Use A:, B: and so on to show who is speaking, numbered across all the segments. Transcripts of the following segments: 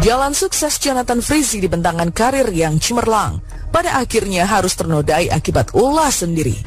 A: Jalan sukses Jonathan Frizzy di bentangan karir yang cemerlang pada akhirnya harus ternodai akibat ulah sendiri.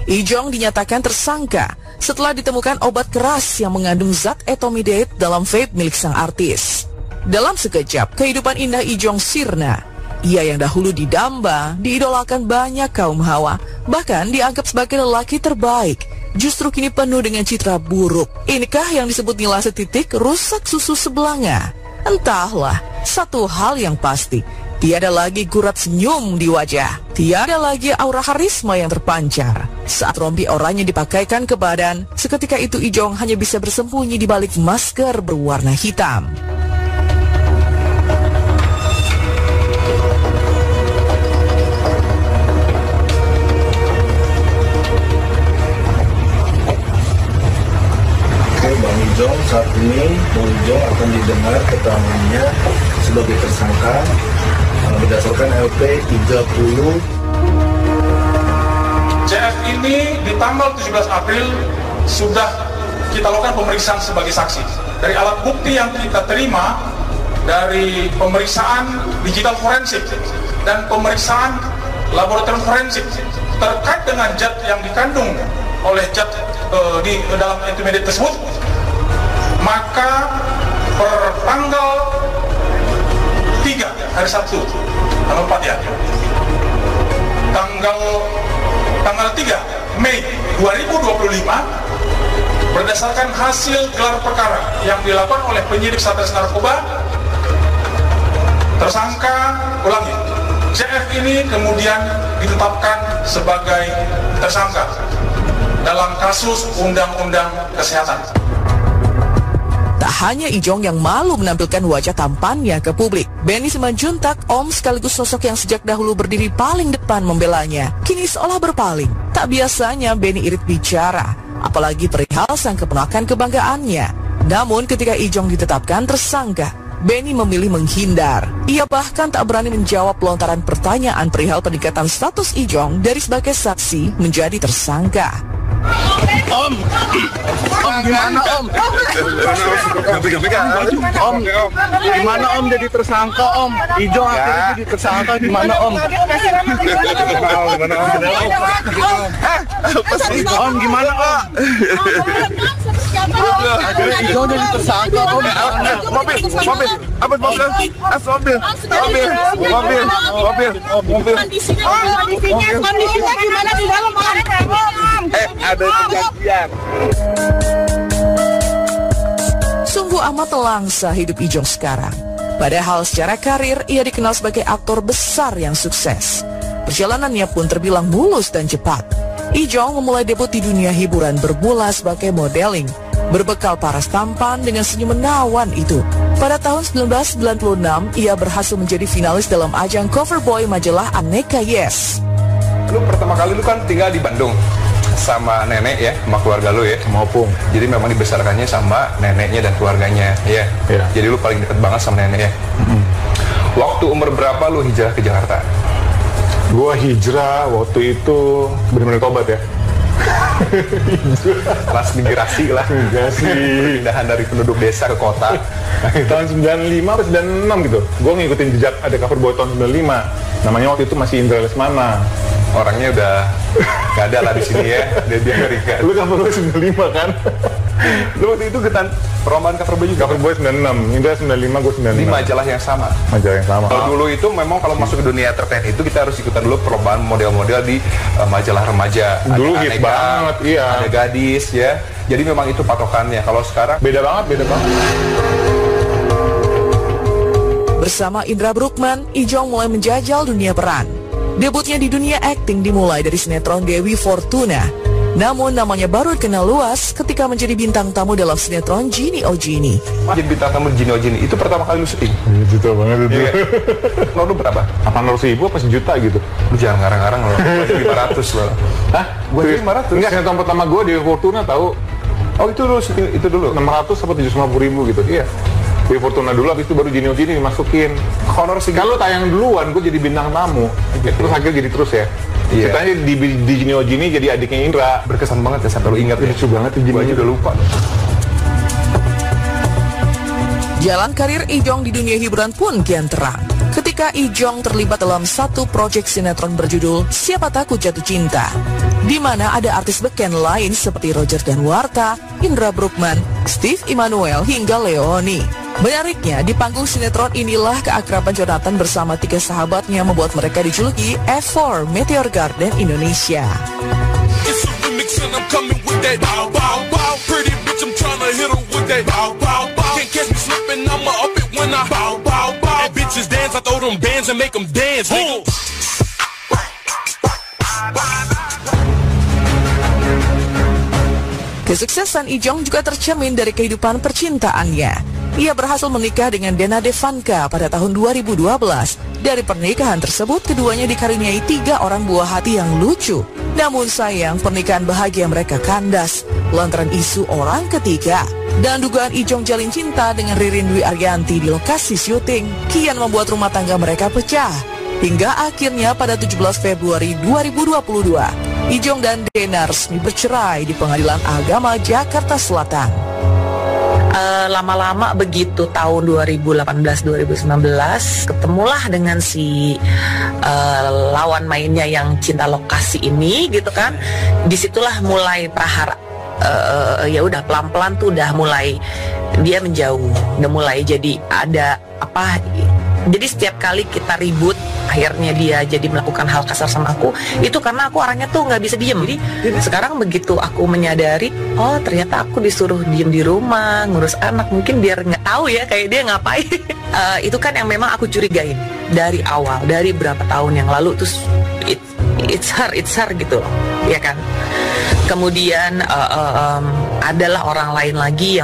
A: Ijong dinyatakan tersangka setelah ditemukan obat keras yang mengandung zat etomidate dalam vape milik sang artis. Dalam sekejap, kehidupan indah Ijong sirna. Ia yang dahulu didamba, diidolakan banyak kaum hawa, bahkan dianggap sebagai lelaki terbaik, justru kini penuh dengan citra buruk. Inikah yang disebut Nila setitik rusak susu sebelanga? Entahlah, satu hal yang pasti, tiada lagi gurat senyum di wajah, tiada lagi aura karisma yang terpancar. Saat rompi oranye dipakaikan ke badan, seketika itu Ijong hanya bisa bersembunyi di balik masker berwarna hitam.
B: Bang Ijong saat ini, Bang Ijong akan didengar keterangannya sebagai tersangka berdasarkan LP 30.
C: CF ini di tanggal 17 April sudah kita lakukan pemeriksaan sebagai saksi. Dari alat bukti yang kita terima dari pemeriksaan digital forensik dan pemeriksaan laboratorium forensik terkait dengan zat yang dikandung oleh zat di dalam intermediate tersebut, maka per tanggal 3 hari Sabtu, tanggal 4 ya, tanggal 3 Mei 2025, berdasarkan hasil gelar perkara yang dilakukan oleh penyidik Satres Narkoba, tersangka CF ini kemudian ditetapkan sebagai tersangka dalam kasus Undang-Undang Kesehatan.
A: Tak hanya Ijong yang malu menampilkan wajah tampannya ke publik, Benny Simanjuntak, om sekaligus sosok yang sejak dahulu berdiri paling depan membelanya, kini seolah berpaling. Tak biasanya Benny irit bicara, apalagi perihal sang keponakan kebanggaannya. Namun ketika Ijong ditetapkan tersangka, Benny memilih menghindar. Ia bahkan tak berani menjawab lontaran pertanyaan perihal peningkatan status Ijong dari sebagai saksi menjadi tersangka.
D: Om gimana Om? Om, gimana Om jadi tersangka Om? Ijong akhirnya jadi tersangka gimana Om? Om gimana Om? Ijong jadi tersangka Om. Mobil. Kondisinya gimana di dalam Om?
B: Ada kejadian.
A: Sungguh amat telangsa hidup Ijong sekarang. Padahal secara karir ia dikenal sebagai aktor besar yang sukses. Perjalanannya pun terbilang mulus dan cepat. Ijong memulai debut di dunia hiburan bermula sebagai modeling. Berbekal paras tampan dengan senyum menawan itu, pada tahun 1996 ia berhasil menjadi finalis dalam ajang cover boy majalah Aneka Yes.
E: Lu pertama kali lu kan tinggal di Bandung sama nenek ya, sama keluarga lu ya, sama opung. Jadi memang dibesarkannya sama neneknya dan keluarganya ya. Jadi lu paling dekat banget sama nenek ya. Waktu umur berapa lu hijrah ke Jakarta?
F: Gua hijrah waktu itu benar-benar tobat ya.
E: Kelas migrasi lah. Pindahan dari penduduk desa ke kota.
F: Tahun 95 atau 96 gitu. Gua ngikutin jejak ada cover boy tahun 95. Namanya waktu itu masih Indra Lesmana.
E: Orangnya udah gak ada lah di sini ya. Dia Amerika.
F: Lu cover boy 95 kan?
E: Lu waktu itu ketan perlombaan cover boy juga?
F: Cover boy 96, Indra 95, gue 95.
E: Di majalah yang sama?
F: Majalah yang sama.
E: Kalau dulu itu memang kalau masuk ke dunia entertain itu kita harus ikutan dulu perlombaan model-model di majalah remaja.
F: Dulu hit banget, iya.
E: Ada gadis ya. Jadi memang itu patokannya. Kalau sekarang
F: beda banget.
A: Bersama Indra Bruggman, Ijong mulai menjajal dunia peran. Debutnya di dunia akting dimulai dari sinetron Dewi Fortuna. Namun namanya baru dikenal luas ketika menjadi bintang tamu dalam sinetron Gini Oh Gini.
E: Jadi bintang tamu Gini Oh Gini, itu pertama kali lu syuting?
F: Juta banget itu.
E: Lo berapa?
F: 800.000 apa sejuta gitu.
E: Lu jangan ngarang-ngarang lo, 500 lo. Hah? Gue 500?
F: Enggak, sinetron pertama gue Dewi Fortuna tahu.
E: Oh itu dulu syuting, itu dulu?
F: 600 apa 750.000 gitu, iya. Dewi Fortuna dulu, habis itu baru Gini Oh Gini dimasukin.
E: Honor sih.
F: Kalau tayang duluan, gue jadi bintang tamu. Terus akhirnya jadi terus ya. Iya. Ceritanya di Gini Oh Gini jadi adiknya Indra.
E: Berkesan banget ya, sampai lu ingat ya.
F: Lucu banget tuh Gini.
E: Gue aja udah lupa.
A: Jalan karir Ijong di dunia hiburan pun kian terang ketika Ijong terlibat dalam satu proyek sinetron berjudul Siapa Takut Jatuh Cinta, di mana ada artis beken lain seperti Roger Danuarta, Indra Bruggman, Steve Immanuel hingga Leoni. Menariknya, di panggung sinetron inilah keakraban Jonathan bersama 3 sahabatnya membuat mereka dijuluki F4 Meteor Garden Indonesia. Kesuksesan Ijong juga tercermin dari kehidupan percintaannya. Ia berhasil menikah dengan Dena Devanka pada tahun 2012. Dari pernikahan tersebut, keduanya dikaruniai 3 orang buah hati yang lucu. Namun sayang, pernikahan bahagia mereka kandas lantaran isu orang ketiga. Dan dugaan Ijong jalin cinta dengan Ririn Dwi Ariyanti di lokasi syuting kian membuat rumah tangga mereka pecah. Hingga akhirnya pada 17 Februari 2022, Ijong dan Dena resmi bercerai di Pengadilan Agama Jakarta Selatan.
G: Lama-lama begitu tahun 2018-2019 ketemulah dengan si lawan mainnya yang cinta lokasi ini gitu kan. Disitulah mulai prahara. Ya udah pelan-pelan tuh udah mulai dia menjauh, udah mulai jadi ada apa. Jadi setiap kali kita ribut, akhirnya dia jadi melakukan hal kasar sama aku. Itu karena aku orangnya tuh nggak bisa diem. Jadi sekarang begitu aku menyadari, oh ternyata aku disuruh diem di rumah, ngurus anak, mungkin biar nggak tahu ya kayak dia ngapain. Itu kan yang memang aku curigain dari awal, dari berapa tahun yang lalu. Terus it's her gitu loh, ya kan. Kemudian adalah orang lain lagi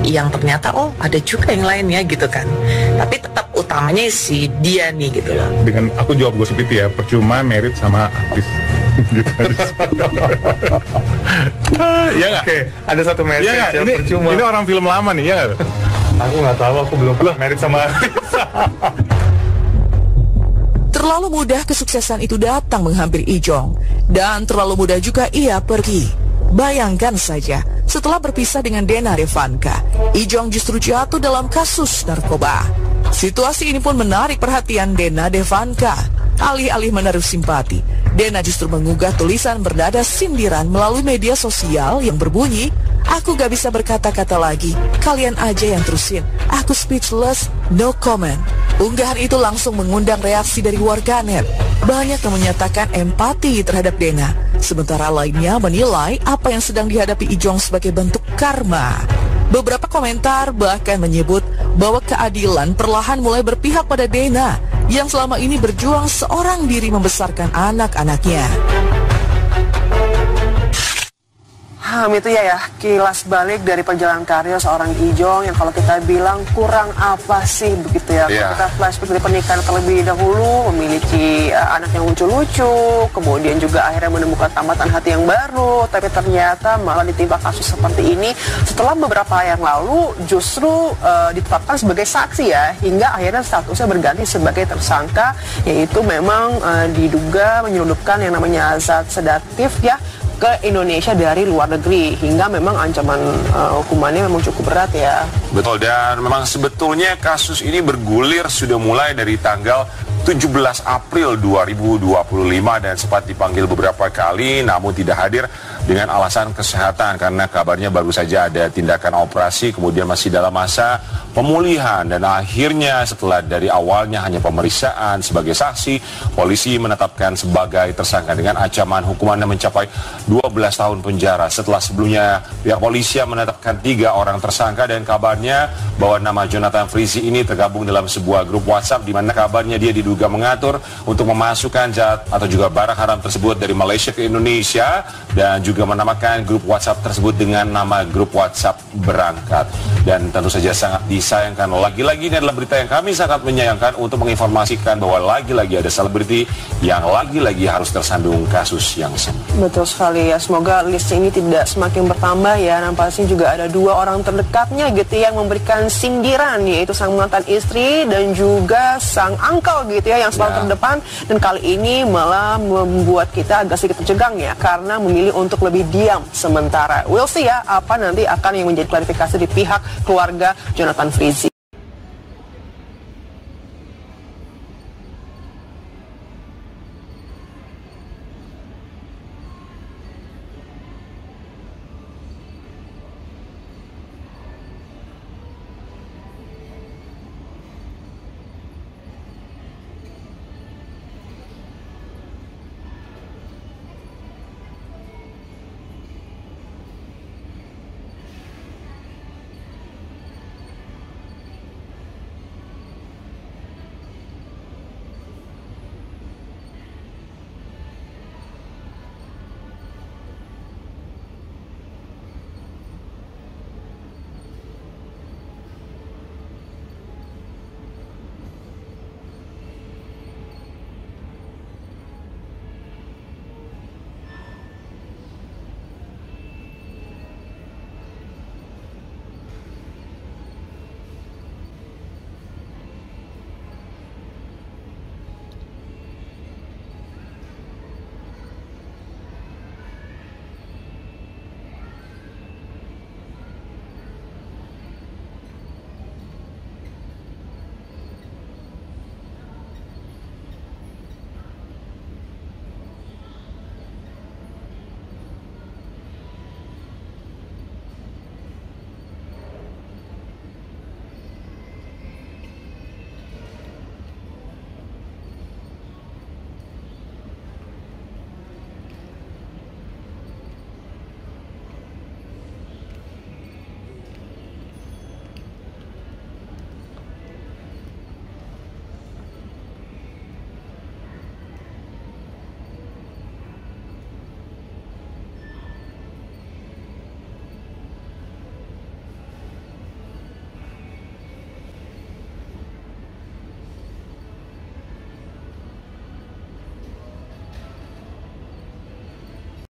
G: yang ternyata oh ada juga yang lainnya gitu kan. Tapi tetap utamanya si dia nih gitu loh.
F: Dengan aku jawab gosip itu ya, percuma merit sama artis. Iya nggak?
E: Oke, ada satu merit
F: ya,
E: yang percuma.
F: Ini orang film lama nih, ya nggak?
E: Aku nggak tahu, aku belum pernah merit sama artis.
A: Terlalu mudah kesuksesan itu datang menghampiri Ijong, dan terlalu mudah juga ia pergi. Bayangkan saja, setelah berpisah dengan Dena Devanka, Ijong justru jatuh dalam kasus narkoba. Situasi ini pun menarik perhatian Dena Devanka. Alih-alih menaruh simpati, Dena justru mengunggah tulisan bernada sindiran melalui media sosial yang berbunyi, "Aku gak bisa berkata-kata lagi, kalian aja yang terusin. Aku speechless, no comment." Unggahan itu langsung mengundang reaksi dari warganet. Banyak yang menyatakan empati terhadap Dena, sementara lainnya menilai apa yang sedang dihadapi Ijong sebagai bentuk karma. Beberapa komentar bahkan menyebut bahwa keadilan perlahan mulai berpihak pada Dena yang selama ini berjuang seorang diri membesarkan anak-anaknya.
H: Itu ya kilas balik dari perjalanan karir seorang Ijong yang kalau kita bilang kurang apa sih begitu ya. Kalau kita flashback dari pernikahan terlebih dahulu, memiliki anak yang lucu-lucu, kemudian juga akhirnya menemukan tambatan hati yang baru, tapi ternyata malah ditimpa kasus seperti ini setelah beberapa yang lalu justru ditetapkan sebagai saksi ya, hingga akhirnya statusnya berganti sebagai tersangka, yaitu memang diduga menyelundupkan yang namanya zat sedatif ya ke Indonesia dari luar negeri, hingga memang ancaman hukumannya memang cukup berat ya.
I: Betul, dan memang sebetulnya kasus ini bergulir sudah mulai dari tanggal 17 April 2025 dan sempat dipanggil beberapa kali namun tidak hadir dengan alasan kesehatan karena kabarnya baru saja ada tindakan operasi, kemudian masih dalam masa pemulihan, dan akhirnya setelah dari awalnya hanya pemeriksaan sebagai saksi, polisi menetapkan sebagai tersangka dengan ancaman hukumannya mencapai 12 tahun penjara. Setelah sebelumnya pihak polisi menetapkan 3 orang tersangka, dan kabarnya bahwa nama Jonathan Frizzy ini tergabung dalam sebuah grup WhatsApp di mana kabarnya dia diduga mengatur untuk memasukkan zat atau juga barang haram tersebut dari Malaysia ke Indonesia, dan juga menamakan grup WhatsApp tersebut dengan nama grup WhatsApp berangkat. Dan tentu saja sangat disayangkan, lagi-lagi ini adalah berita yang kami sangat menyayangkan untuk menginformasikan bahwa lagi-lagi ada selebriti yang lagi-lagi harus tersandung kasus yang sama.
H: Betul sekali ya, semoga list ini tidak semakin bertambah ya. Nampaknya juga ada 2 orang terdekatnya gitu yang memberikan sindiran, yaitu sang mantan istri dan juga sang uncle gitu ya yang selalu terdepan, dan kali ini malah membuat kita agak sedikit tercegang ya karena memilih untuk lebih diam sementara. We'll see ya apa nanti akan yang menjadi klarifikasi di pihak keluarga Jonathan Frizzy.